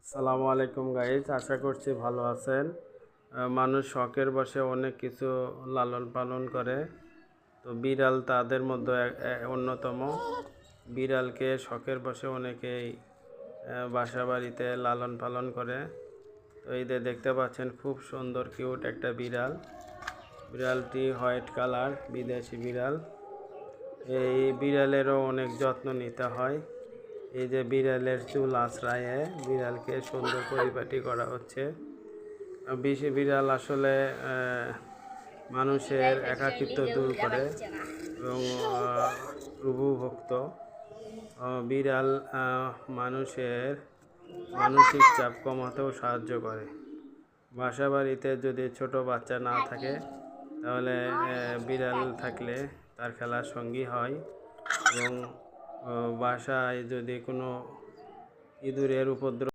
আসসালামু আলাইকুম গাইজ, আশা করছি ভালো আছেন। মানুষ শখের বশে অনেক কিছু লালন পালন করে, তো বিড়াল তাদের মধ্যে অন্যতম। বিড়ালকে শখের বশে অনেকেই বাসা বাড়িতে লালন পালন করে। তো এই যে দেখতে পাচ্ছেন, খুব সুন্দর কিউট একটা বিড়াল। বিড়ালটি হোয়াইট কালার, বিদেশি বিড়াল। এই বিড়ালেরও অনেক যত্ন নিতে হয়। এই যে বিড়ালের চুল আঁচড়ায়ে বিড়ালকে সুন্দর পরিপাটি করা হচ্ছে। বেশি বিড়াল আসলে মানুষের একাকিত্ব দূর করে এবং প্রভুভক্ত। বিড়াল মানুষের মানসিক চাপ কমাতেও সাহায্য করে। বাসা বাড়িতে যদি ছোট বাচ্চা না থাকে, তাহলে বিড়াল থাকলে তার খেলার সঙ্গী হয়। এবং বাসায় যদি কোনো ইঁদুরের উপদ্রব